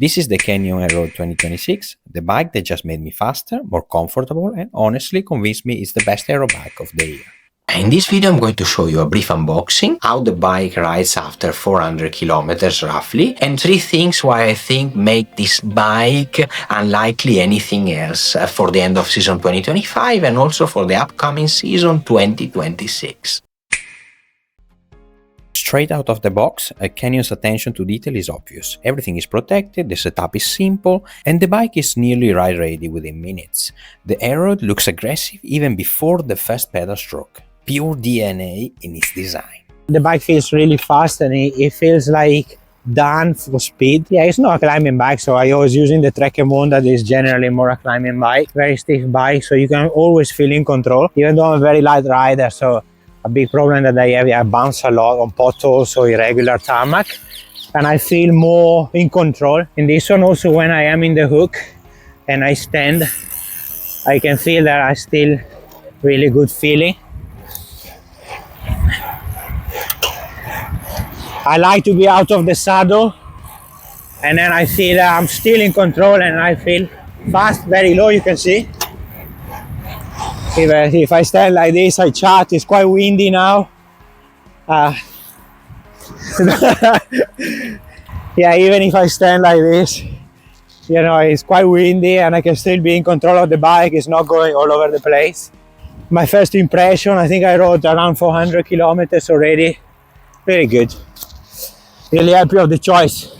This is the Canyon Aeroad 2026, the bike that just made me faster, more comfortable, and honestly convinced me it's the best aero bike of the year. In this video I'm going to show you a brief unboxing, how the bike rides after 400 kilometers roughly, and 3 things why I think make this bike unlikely anything else for the end of season 2025 and also for the upcoming season 2026. Straight out of the box, Canyon's attention to detail is obvious. Everything is protected, the setup is simple, and the bike is nearly ride ready within minutes. The Aeroad looks aggressive even before the first pedal stroke. Pure DNA in its design. The bike feels really fast and it feels like done for speed. Yeah, it's not a climbing bike, so I was using the Trek Moon that is generally more a climbing bike. Very stiff bike, so you can always feel in control, even though I'm a very light rider. So a big problem that I have, I bounce a lot on potholes or irregular tarmac, and I feel more in control. In this one also, when I am in the hook and I stand, I can feel that I still really good feeling. I like to be out of the saddle and then I feel I'm still in control and I feel fast, very low, you can see. If I stand like this, I chat, it's quite windy now. Yeah, even if I stand like this, you know, it's quite windy and I can still be in control of the bike, it's not going all over the place. My first impression, I think I rode around 400 kilometers already. Very good. Really happy of the choice.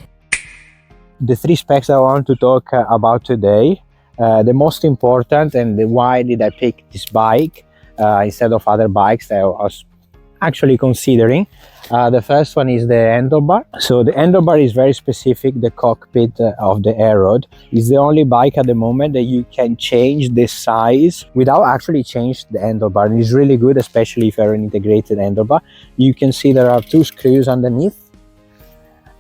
The 3 specs I want to talk about today. The most important and why did I pick this bike instead of other bikes that I was actually considering. The first one is the handlebar. So the handlebar is very specific. The cockpit of the Aeroad is the only bike at the moment that you can change the size without actually change the handlebar. And it's really good, especially if you're an integrated handlebar. You can see there are 2 screws underneath,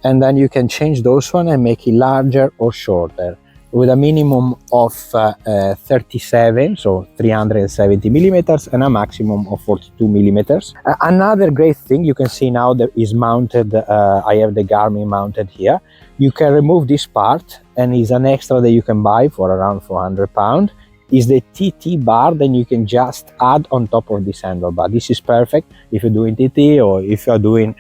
and then you can change those one and make it larger or shorter with a minimum of 37, so 370 millimeters, and a maximum of 42 millimeters. Another great thing you can see now that is mounted, I have the Garmin mounted here. You can remove this part and is an extra that you can buy for around £400. Is the TT bar, then you can just add on top of this handlebar. This is perfect if you're doing TT or if you're doing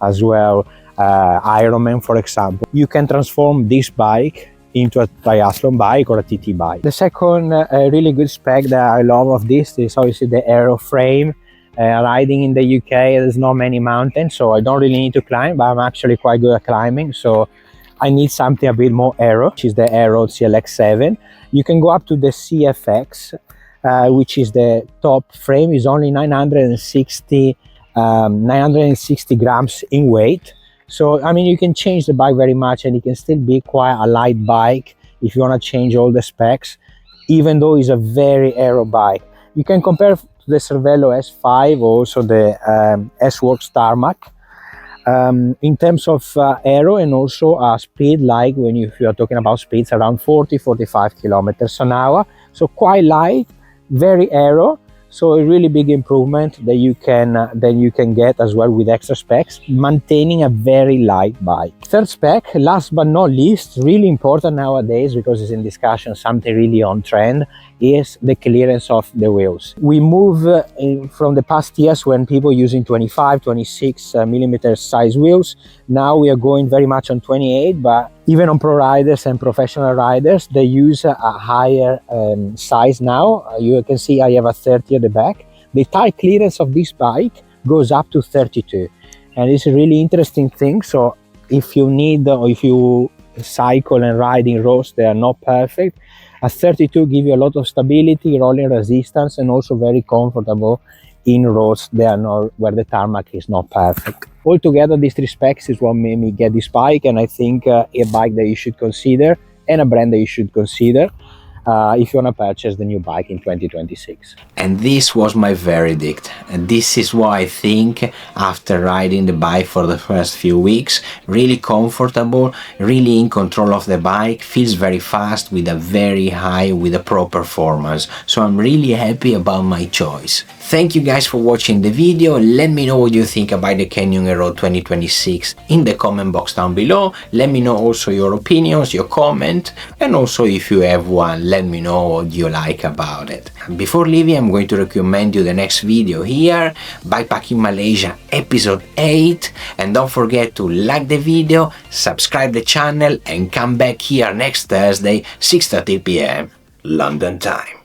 as well Ironman, for example. You can transform this bike into a triathlon bike or a TT bike. The second really good spec that I love of this is obviously the Aero frame. Riding in the UK, there's not many mountains, so I don't really need to climb, but I'm actually quite good at climbing, so I need something a bit more aero, which is the Aero CLX7. You can go up to the CFX, which is the top frame, is only 960 grams in weight. So, I mean, you can change the bike very much and it can still be quite a light bike if you want to change all the specs, even though it's a very aero bike. You can compare to the Cervelo S5 or also the S-Works Tarmac in terms of aero and also speed, like if you are talking about speeds around 40-45 kilometers an hour. So quite light, very aero. So a really big improvement that you can get as well with extra specs, maintaining a very light bike. Third spec, last but not least, really important nowadays because it's in discussion, something really on trend, is the clearance of the wheels. We move from the past years when people using 25, 26 millimeter size wheels. Now we are going very much on 28, but even on pro riders and professional riders, they use a higher size now. You can see I have a 30 at the back. The tire clearance of this bike goes up to 32. And it's a really interesting thing. So if you need, or if you cycle and ride in roads that are not perfect, a 32 gives you a lot of stability, rolling resistance, and also very comfortable in roads that are not, where the tarmac is not perfect. Altogether, these 3 specs is what made me get this bike, and I think a bike that you should consider and a brand that you should consider. if you want to purchase the new bike in 2026. And this was my verdict. And this is what I think after riding the bike for the first few weeks. Really comfortable, really in control of the bike, feels very fast with a pro performance. So I'm really happy about my choice. Thank you guys for watching the video. Let me know what you think about the Canyon Aeroad 2026 in the comment box down below. Let me know also your opinions, your comment, and also if you have one, let me know what you like about it. Before leaving, I'm going to recommend you the next video here, Bikepacking Malaysia episode 8, and don't forget to like the video, subscribe the channel, and come back here next Thursday 6:30 p.m. London time.